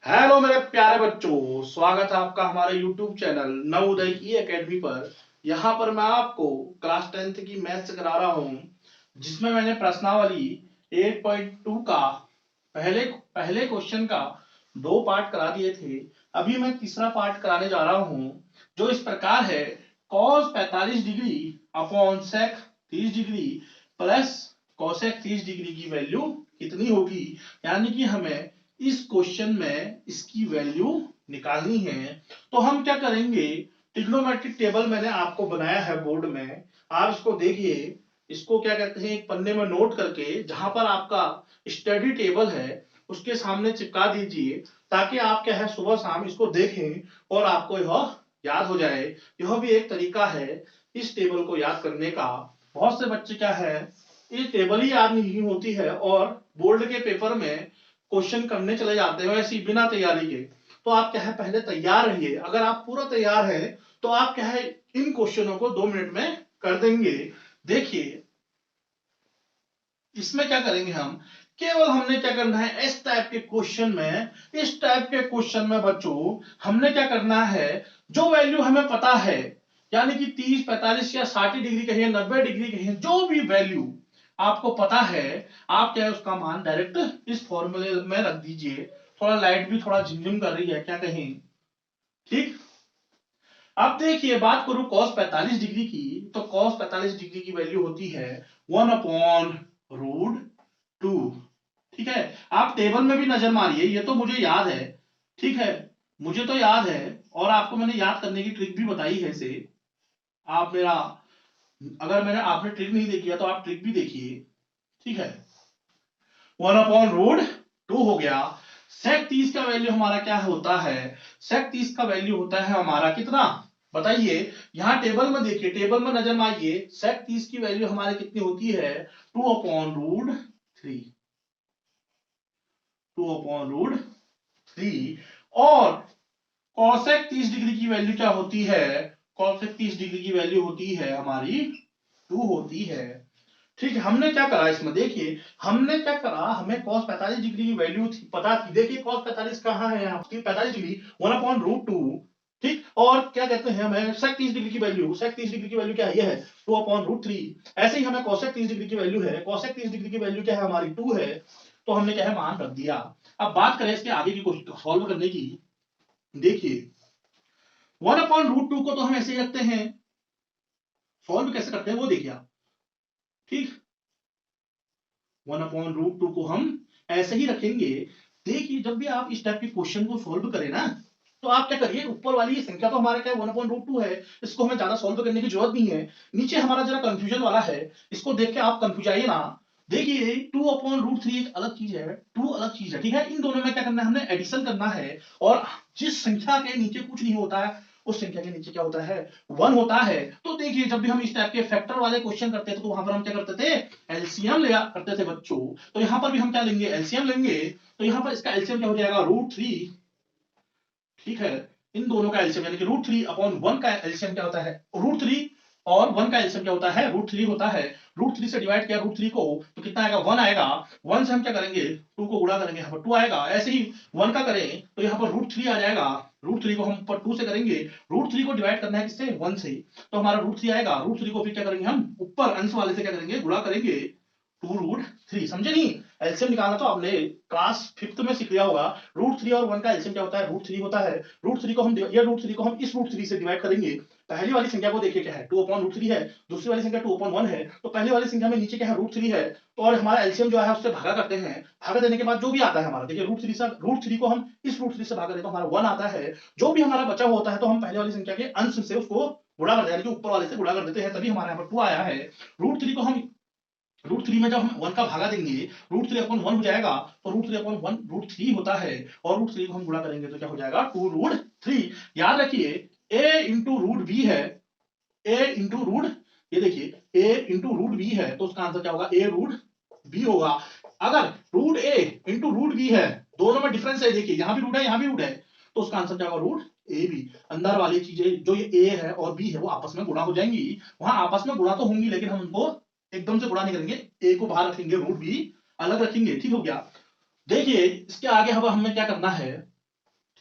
Hello मेरे प्यारे बच्चों, स्वागत है आपका हमारे YouTube चैनल नवोदय ई एकेडमी पर। यहाँ पर मैं आपको क्लास 10th की मैथ्स करा रहा हूँ, जिसमें मैंने प्रश्नावली 8.2 का पहले पहले क्वेश्चन का दो पार्ट करा दिए थे। अभी मैं तीसरा पार्ट कराने जा रहा हूँ, जो इस प्रकार है। cos 45 degree upon sec 30 degree plus cosec 30 degree की वैल्यू कितनी होगी, यानी कि हमें इस क्वेश्चन में इसकी वैल्यू निकालनी है। तो हम क्या करेंगे, ट्रिग्नोमेट्रिक टेबल मैंने आपको बनाया है बोर्ड में, आप इसको देखिए। इसको क्या कहते हैं, एक पन्ने में नोट करके जहां पर आपका स्टडी टेबल है उसके सामने चिपका दीजिए, ताकि आप क्या है सुबह शाम इसको देखें और आपको यह याद हो जाए। यह भी एक तरीका है इस टेबल को याद करने का। बहुत से बच्चे क्या है, ये टेबल ही याद नहीं होती है और बोर्ड के पेपर में क्वेश्चन करने चले जाते हैं ऐसी बिना तैयारी के। तो आप क्या है पहले तैयार रहिए। अगर आप पूरा तैयार है तो आप क्या है इन क्वेश्चनों को 2 मिनट में कर देंगे। देखिए इसमें क्या करेंगे हम, केवल हमने क्या करना है इस टाइप के क्वेश्चन में, इस टाइप के क्वेश्चन में बच्चों हमने क्या करना है, जो वैल्यू हमें पता है, यानी कि 30 45 या 60 डिग्री कहिए 90 डिग्री कहिए, जो भी वैल्यू आपको पता है, आप क्या है उसका मान डायरेक्ट इस फॉर्मूले में रख दीजिए। थोड़ा लाइट भी थोड़ा झिमझिम कर रही है, क्या कहें। ठीक, अब देखिए बात करूं cos 45 डिग्री की, तो cos 45 डिग्री की वैल्यू होती है 1/√2। ठीक है, आप टेबल में भी नजर मारिए, ये तो मुझे याद है। ठीक है, मुझे तो याद है और आपको मैंने याद करने की ट्रिक भी बताई है इसे। आप मेरा, अगर मैंने आपने ट्रिक नहीं देखी है तो आप ट्रिक भी देखिए। ठीक है, 1/√2 हो गया। sec 30 का वैल्यू हमारा क्या होता है, sec 30 का वैल्यू होता है हमारा कितना, बताइए। यहां टेबल में देखिए, टेबल में नजर मारिए, sec 30 की वैल्यू हमारी कितनी होती है, 2/√3। 2/√3। और cosec 30 डिग्री की वैल्यू क्या होती है, cosec 30 डिग्री की वैल्यू होती है हमारी 2 होती है। ठीक है, हमने क्या करा इसमें देखिए, हमने क्या करा, हमें cos 45 डिग्री की वैल्यू पता थी। देखिए cos 45 कहां है, यहाँ 45 डिग्री 1/√2। ठीक, और क्या कहते हैं हमें sec 30 डिग्री की वैल्यू, sec 30 डिग्री की वैल्यू क्या है, ये है 2/√3। ऐसे ही हमें cosec 30 डिग्री की वैल्यू है, cosec 30 डिग्री की वैल्यू क्या है हमारी 2 है। तो हमने क्या है मान रख दिया। अब बात करें इसके आगे की क्वेश्चन सॉल्व करने की। देखिए 1/√2 को तो हम ऐसे ही रखते हैं, सॉल्व कैसे करते हैं वो देखिए आप। ठीक, 1/√2 को हम ऐसे ही रखेंगे। देखिए जब भी आप इस टाइप के क्वेश्चन को सॉल्व करें ना, तो आप क्या करिए, ऊपर वाली संख्या तो हमारा क्या 1/√2 है, इसको हमें ज्यादा सॉल्व करने की जरूरत नहीं है। नीचे हमारा जरा कंफ्यूजन वाला है, इसको देख के आप कंफ्यूज आइए ना। देखिए 2/√3 एक अलग चीज है, 2 अलग चीज है। ठीक है, इन दोनों में क्या करना है, हमने एडिशन करना है। और जिस संख्या के नीचे कुछ नहीं होता है, उस संख्या के नीचे क्या होता है, 1 होता है। तो देखिए जब भी हम इस टाइप के फैक्टर वाले क्वेश्चन करते थे, तो वहां पर हम क्या करते थे, एलसीएम लिया करते थे बच्चों। तो यहां पर भी हम क्या लेंगे, एलसीएम लेंगे। तो यहां पर इसका एलसीएम क्या हो जाएगा, √3। ठीक है, इन दोनों का एलसीएम यानी कि √3/1 का एलसीएम क्या होता है, √3 और 1 का एलसीएम क्या होता है, √3 होता है। √3 से डिवाइड किया √3 को तो कितना आएगा, 1 आएगा। 1 से हम क्या करेंगे, 2 को गुणा करेंगे, यहाँ पर 2 आएगा। ऐसे ही 1 का करें तो यहाँ पर √3 आ जाएगा। √3 को हम पर 2 से करेंगे, √3 को डिवाइड करना है किससे, 1 से, तो हमारा √3 आएगा। √3 को फिर क्या करेंगे, हम ऊपर अंश वाले से क्या करेंगे, गुणा करेंगे 2√3। समझे नहीं, एलसीएम निकालना तो आपने क्लास 5th में सीख लिया होगा। √3 और 1 का एलसीएम क्या होता है, √3 होता है। √3 को हम या √3 को हम इस √3 से डिवाइड करेंगे। पहली वाली संख्या को देखिए क्या है, 2/√3 है। दूसरी वाली संख्या 2/1 है। तो पहली वाली संख्या में नीचे क्या है, √3 है। तो और हमारा एलसीएम जो है उससे भागा करते हैं, भागा देने के बाद जो भी आता है हमारा, देखिए √3 को हम इस √3 से भागा दें तो हमारा 1 आता है। जो भी हमारा बचा होता है तो हम पहले वाली संख्या के अंश से उसको गुणा कर देते हैं, यानी कि ऊपर वाले से गुणा कर देते हैं, तभी हमारे यहाँ पर 2 आया है। √3 को हम √3 में जब हम 1 का भागा देंगे, √3/1 हो जाएगा। तो √3/1 √3 होता है। और √3 को हम गुणा करेंगे तो क्या हो जाएगा, 2√3। याद रखिए a इंटू रूट बी है, a इंटू रूट, ये देखिए a इंटू रूट बी है, तो उसका आंसर क्या होगा, a√b होगा। अगर √a इंटू √b है, दोनों में डिफरेंस है, देखिए यहां भी रूट है यहां भी रूट है, तो उसका आंसर क्या होगा, √ab। अंदर वाली चीजें जो ये a है और b है वो आपस में गुणा हो जाएंगी। वहां आपस में गुणा तो होंगी, लेकिन हम उनको एकदम से गुणा नहीं करेंगे, a को बाहर रखेंगे, √b अलग रखेंगे। ठीक हो गया। देखिए इसके आगे अब हमें क्या करना है,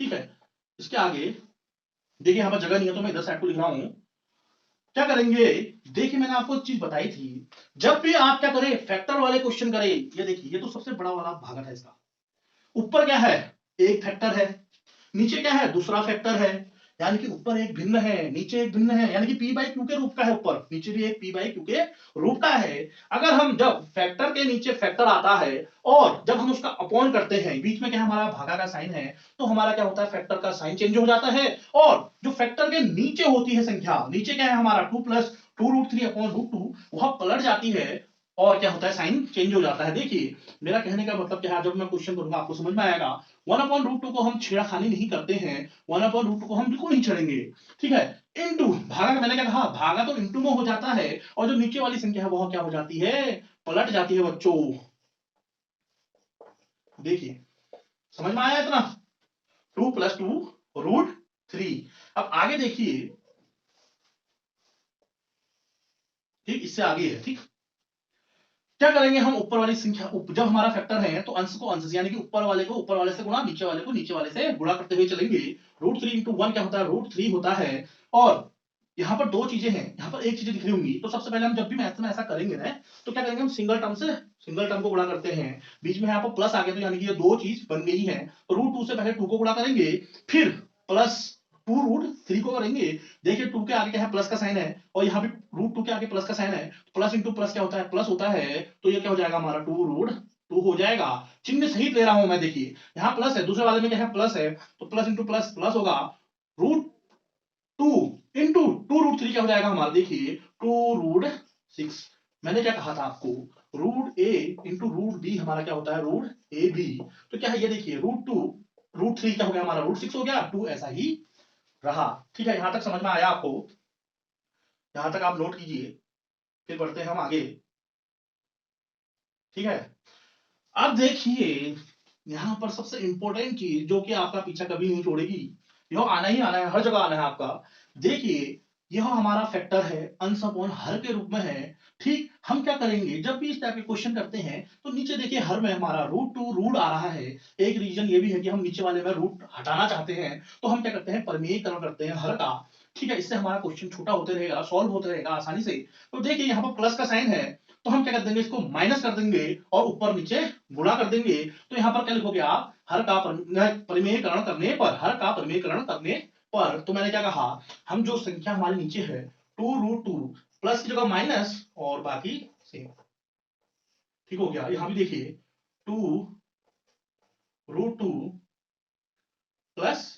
ठीक है, इसके आगे देखिए यहाँ पर जगह नहीं है तो मैं इधर साइड को लिख रहा हूं। क्या करेंगे, देखिए मैंने आपको एक चीज बताई थी, जब भी आप क्या करें फैक्टर वाले क्वेश्चन करें, ये देखिए ये तो सबसे बड़ा वाला भागत है इसका, ऊपर क्या है एक फैक्टर है, नीचे क्या है दूसरा फैक्टर है, यानी कि ऊपर एक भिन्न है नीचे एक भिन्न है, यानी कि पी बाई क्यू के रूप का है, ऊपर नीचे भी एक पी बाई क्यू के रूप का है। अगर हम जब फैक्टर के नीचे फैक्टर आता है और जब हम उसका अपॉन करते हैं, बीच में क्या हमारा भागा का साइन है, तो हमारा क्या होता है फैक्टर का साइन चेंज हो जाता है, और जो फैक्टर के नीचे होती है संख्या, नीचे क्या है हमारा 2 प्लस 2√3 अपॉन √2, वह पलट जाती है और क्या होता है साइन चेंज हो जाता है। देखिए मेरा कहने का मतलब क्या है, जब मैं क्वेश्चन करूंगा आपको समझ में आएगा। 1/√2 को हम छेड़खानी नहीं करते हैं, 1/√2 को हम बिल्कुल नहीं छेड़ेंगे, ठीक है। इनटू भागा, मैंने क्या कहा भागा तो इनटू में हो जाता है, और जो नीचे वाली संख्या है वह क्या हो जाती है पलट जाती है बच्चों। देखिए समझ में आया इतना, 2 + 2√3। अब आगे देखिए, ठीक इससे आगे है, ठीक क्या करेंगे हम ऊपर वाली संख्या, जब हमारा फैक्टर है तो अंश को अंश से, यानी कि ऊपर वाले को ऊपर वाले से गुणा, नीचे वाले को नीचे वाले से गुणा करते हुए चलेंगे। √3 इंटू 1 क्या होता है √3 होता है। और यहाँ पर दो चीजें हैं, यहाँ पर एक चीज दिख रही होंगी, तो सबसे पहले हम जब भी मैथ में ऐसा करेंगे ना, तो क्या करेंगे हम सिंगल टर्म से सिंगल टर्म को गुणा करते हैं, बीच में यहाँ पर प्लस आ गया तो यानी कि ये दो चीज बन गई है। √2 से पहले 2 को गुणा करेंगे, फिर प्लस 2√3 को करेंगे। देखिए 2 के आगे क्या है प्लस का साइन है, और यहाँ भी √2 के आगे प्लस का साइन है, प्लस इंटू प्लस क्या होता है प्लस होता है, तो ये क्या हो जाएगा हमारा 2√2 हो जाएगा। चिन्ह सही ले रहा हूं मैं, देखिए यहाँ प्लस है, दूसरे वाले में क्या है प्लस है, तो प्लस इंटू प्लस प्लस होगा, √2 इंटू 2√3 क्या हो जाएगा हमारा, देखिए 2√6। मैंने क्या कहा था आपको, √a इंटू √b हमारा क्या होता है √ab, तो क्या है ये देखिए √2 √3 क्या हो गया हमारा √6 हो गया, 2 ऐसा ही रहा। ठीक है, यहां तक समझ में आया आपको, यहां तक आप नोट कीजिए, फिर बढ़ते हैं हम आगे। ठीक है, अब देखिए यहां पर सबसे इंपॉर्टेंट चीज जो कि आपका पीछा कभी नहीं छोड़ेगी, यह आना ही आना है, हर जगह आना है आपका। देखिए यह हमारा फैक्टर है, अंश अपॉन हर के रूप में है। ठीक, हम क्या करेंगे जब भी इस टाइप के क्वेश्चन करते हैं, तो नीचे देखिए हर में हमारा √2 रूट आ रहा है। एक रीजन ये भी है कि हम नीचे वाले में रूट हटाना चाहते हैं, तो हम क्या करते हैं परमेयीकरण करते हैं हर का। ठीक है, इससे हमारा क्वेश्चन छोटा होते रहेगा, सॉल्व होते रहेगा आसानी से। तो देखिए यहाँ पर प्लस का साइन है, तो हम क्या कर देंगे इसको माइनस कर देंगे और ऊपर नीचे गुणा कर देंगे। तो यहाँ पर क्या लिखोगे आप, हर का परिमेयकरण करने पर, हर का परिमेयकरण करने पर, तो मैंने क्या कहा, हम जो संख्या हमारे नीचे है 2√2 प्लस की जगह माइनस और बाकी सेम। ठीक हो गया, यहां भी देखिए 2√2 प्लस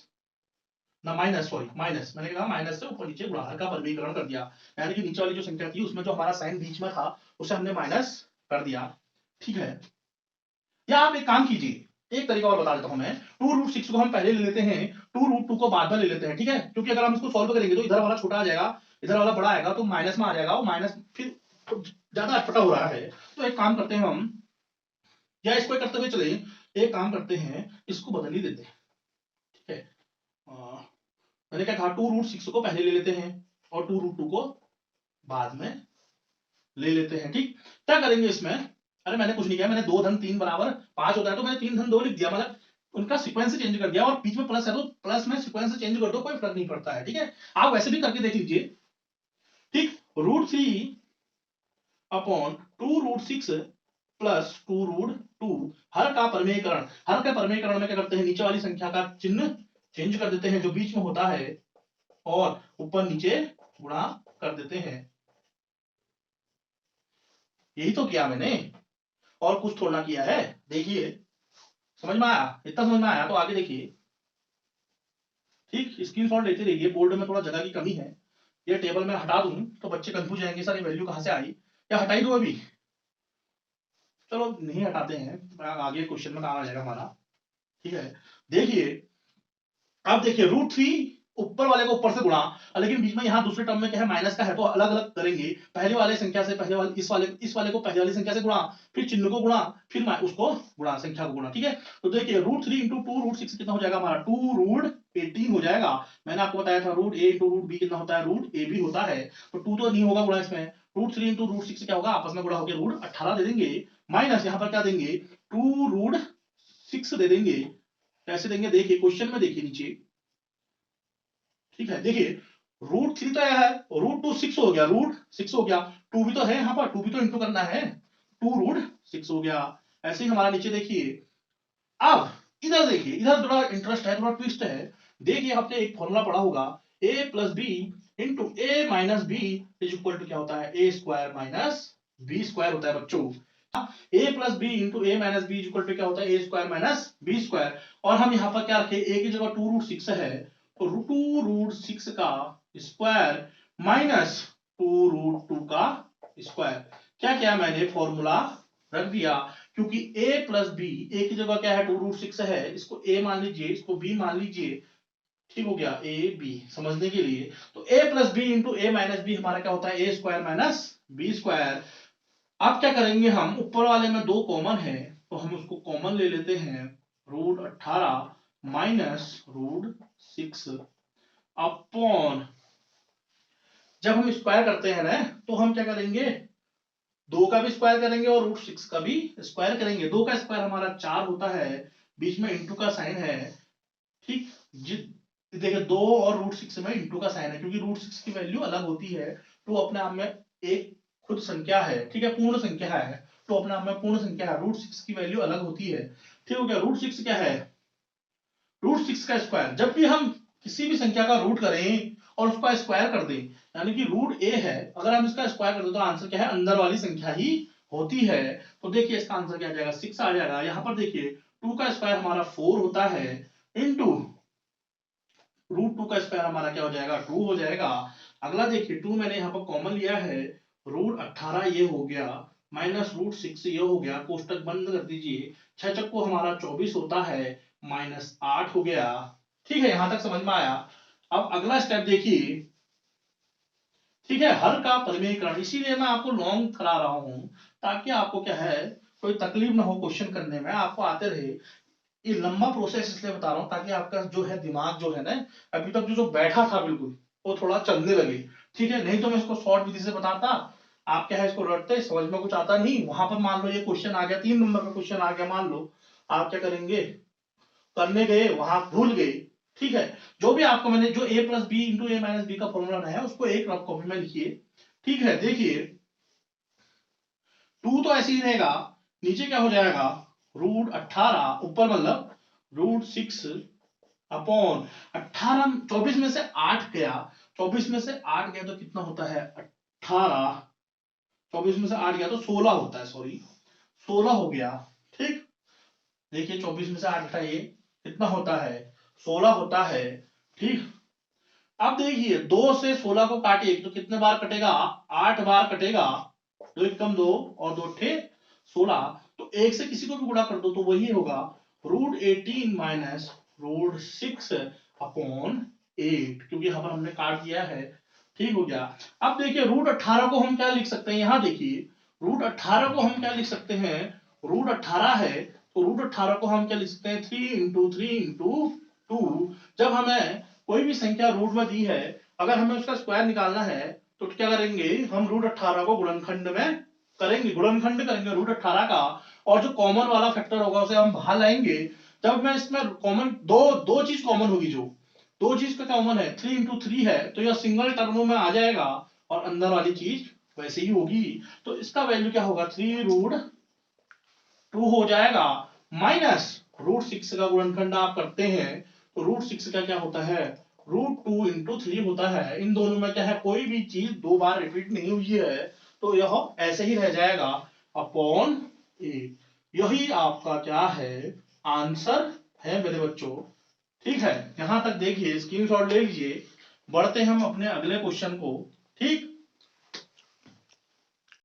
ना माइनस, सॉरी माइनस, मैंने कहा माइनस से ऊपर नीचे गुणा, हर का परिमेयकरण कर दिया, यानी कि नीचे वाली जो संख्या थी उसमें जो हमारा साइन बीच में था उसे हमने माइनस कर दिया। ठीक है, या आप एक काम कीजिए, एक तरीका और बता देता हूं मैं, 2√6 को हम पहले ले लेते हैं, 2√2 को बाद में ले लेते हैं। ठीक है, क्योंकि अगर हम इसको सॉल्व करेंगे तो इधर वाला छोटा आ जाएगा, इधर वाला बड़ा आएगा, तो माइनस में आ जाएगा, और माइनस फिर ज्यादा अटपटा हो रहा है। तो एक काम करते हैं हम, या इसको करते हुए चले, एक काम करते हैं इसको बदल ही देते हैं। ठीक है, मैंने क्या कहा 2√6 को पहले ले लेते हैं और 2√2 को बाद में ले लेते हैं। ठीक, क्या करेंगे इसमें, अरे मैंने कुछ नहीं किया, मैंने 2 धन 3 बराबर 5 होता है, तो मैंने 3 धन 2 लिख दिया, मतलब उनका सीक्वेंस चेंज कर दिया, और बीच में प्लस है तो प्लस में सीक्वेंस चेंज कर दो, कोई फर्क नहीं पड़ता है। ठीक है, आप वैसे भी करके देख लीजिए। ठीक, √3 अपॉन 2√6 प्लस 2√2, हर का परमेयकरण, हर का परमेयकरण में क्या करते हैं नीचे वाली संख्या का चिन्ह चेंज कर देते हैं जो बीच में होता है, और ऊपर नीचे गुणा कर देते हैं। यही तो किया मैंने, और कुछ थोड़ा किया है। देखिए समझ में आया, इतना समझ में आया तो आगे देखिए। ठीक, स्क्रीनशॉट लेते रहिए, बोर्ड में थोड़ा जगह की कमी है, ये टेबल में हटा दूं तो बच्चे कंफ्यूज जाएंगे सर ये वैल्यू कहां से आई, या हटाई दो अभी, चलो नहीं हटाते हैं, आगे क्वेश्चन में कहा आ जाएगा हमारा। ठीक है, देखिए अब देखिए √3 ऊपर वाले को ऊपर से गुणा, लेकिन बीच में यहाँ दूसरे टर्म में क्या है माइनस का है, तो अलग अलग करेंगे, पहले वाले संख्या से पहले वाले इस वाले को पहले वाली संख्या से गुणा, फिर चिन्ह को गुणा, फिर उसको गुणा, संख्या को गुणा। ठीक है, तो देखिए √3 इंटू 2√6 कितना हो जाएगा हमारा 2√18 हो जाएगा। मैंने आपको बताया था √a इंटू √b कितना होता है √ab होता है, तो 2 तो नहीं होगा गुणा इसमें, √3 इंटू √6 क्या होगा आपस में गुणा होकर √18 दे देंगे, माइनस यहाँ पर क्या देंगे 2√6 दे देंगे, कैसे देंगे देखिए, क्वेश्चन में देखिए नीचे, ठीक है, देखिए √3 तो आया है, √2 6 हो गया, √6 हो गया, 2 भी तो है यहाँ पर, 2 भी तो इंटू करना है, 2 √6 हो गया। ऐसे ही हमारा नीचे देखिए, अब इधर देखिए, इधर थोड़ा इंटरेस्ट है, थोड़ा ट्विस्ट है। देखिए आपने एक फॉर्मूला पढ़ा होगा, a plus B into A minus B is equal to क्या होता है, A square minus B square होता है बच्चों। a plus B into A minus B is equal to क्या होता है, A square minus B square. और हम यहाँ पर क्या रखे, a की जगह 2√6 है, तो 2√6 का स्क्वायर माइनस 2√2 का स्क्वायर। क्या किया मैंने, फॉर्मूला रख दिया, क्योंकि a प्लस बी, ए की जगह क्या है 2√6 है, इसको a मान लीजिए, इसको b मान लीजिए, ठीक हो गया, a b समझने के लिए। तो a plus B into A minus B हमारा क्या होता है, A square minus B square. अब क्या करेंगे हम, ऊपर वाले में 2 कॉमन है, तो हम उसको कॉमन ले लेते हैं, √18 माइनस √6 अपॉन, जब हम स्क्वायर करते हैं ना, तो हम क्या करेंगे, 2 का भी स्क्वायर करेंगे और √6 का भी स्क्वायर करेंगे। 2 का स्क्वायर हमारा 4 होता है, बीच में इंटू का साइन है, ठीक। देखिए 2 और √6 में इंटू का साइन है, क्योंकि √6 की वैल्यू अलग होती है, तो अपने आप में एक खुद संख्या है, ठीक है, पूर्ण संख्या है, तो अपने आप में पूर्ण संख्या है, √6 की वैल्यू अलग होती है, ठीक हो गया। √6 क्या है, √6 का स्क्वायर, जब भी हम किसी भी संख्या का रूट करें और उसका स्क्वायर कर दें, यानी कि √a है, अगर हम इसका स्क्वायर कर दें तो आंसर क्या है, अंदर वाली संख्या ही होती है। तो देखिए इसका आंसर क्या आ जाएगा, 6 आ जाएगा। यहां पर देखिए 2 का स्क्वायर हमारा 4 होता है, इंटू √2 का स्क्वायर हमारा क्या हो जाएगा, 2 हो जाएगा। अगला देखिए 2 मैंने यहाँ पर कॉमन लिया है, √18 ये हो गया, माइनस √6 ये हो गया, कोष्टक बंद कर दीजिए, 6 चक्को हमारा 24 होता है, माइनस 8 हो गया। ठीक है, यहां तक समझ में आया। अब अगला स्टेप देखिए, ठीक है, हर का परिमेयकरण, इसीलिए मैं आपको लॉन्ग करा रहा हूं, ताकि आपको क्या है, कोई तकलीफ ना हो क्वेश्चन करने में, आपको आते रहे। ये लंबा प्रोसेस इसलिए बता रहा हूं, ताकि आपका जो है दिमाग जो है ना, अभी तक जो बैठा था बिल्कुल, वो थोड़ा चलने लगे, ठीक है। नहीं तो मैं इसको शॉर्ट विधि से बताता, आप क्या है इसको रटते, समझ में कुछ आता नहीं, वहां पर मान लो ये क्वेश्चन आ गया, 3 नंबर का क्वेश्चन आ गया, मान लो आप क्या करेंगे, करने गए वहां भूल गए, ठीक है। जो भी आपको मैंने जो a plus B into A minus B का फॉर्मूला बनाया, उसको एक रफ कॉपी में लिखिए, ठीक है। देखिए 2 तो ऐसे ही रहेगा, नीचे क्या हो जाएगा, √18 ऊपर मतलब √6 अपॉन 18, 24 में से 8 गया, 24 में से 8 गया तो कितना होता है 18, 24 में से 8 गया तो 16 होता है, सॉरी 16 हो गया, ठीक। देखिए 24 में से 8 हटाइए, कितना होता है 16 होता है, ठीक। अब देखिए 2 से 16 को काटिए तो कितने बार कटेगा, 8 बार कटेगा, 2 एक कम 2 और 2 ठे 16, तो 1 से किसी को भी गुणा कर दो तो वही होगा, √18 माइनस √6 अपॉन 8, क्योंकि यहां पर हमने काट दिया है, ठीक हो गया। अब देखिए √18 को हम क्या लिख सकते हैं, यहां देखिए √18 को हम क्या लिख सकते हैं, √18 है, तो √18 को हम क्या लिख सकते हैं, 3 इंटू 3 इंटू 2। जब हमें कोई भी संख्या रूट में दी है, अगर हमें उसका स्क्वायर निकालना है, तो क्या करेंगे हम, √18 को गुणनखंड में करेंगे, गुणनखंड करेंगे √18 का, और जो कॉमन वाला फैक्टर होगा उसे हम बाहर लाएंगे। जब मैं इसमें कॉमन दो दो चीज कॉमन होगी, जो दो चीज का कॉमन है, 3 इंटू 3 है, तो यह सिंगल टर्मों में आ जाएगा, और अंदर वाली चीज वैसे ही होगी, तो इसका वैल्यू क्या होगा, 3√2 हो जाएगा, माइनस √6 का गुणनखंड आप करते हैं, तो √6 का क्या होता है, √2 इंटू 3 होता है। इन दोनों में क्या है, कोई भी चीज 2 बार रिपीट नहीं हुई है, तो यह ऐसे ही रह जाएगा, अपॉन 8। यही आपका क्या है, आंसर है मेरे बच्चों, ठीक है। यहां तक देखिए, स्क्रीनशॉट ले लीजिए, बढ़ते हम अपने अगले क्वेश्चन को, ठीक।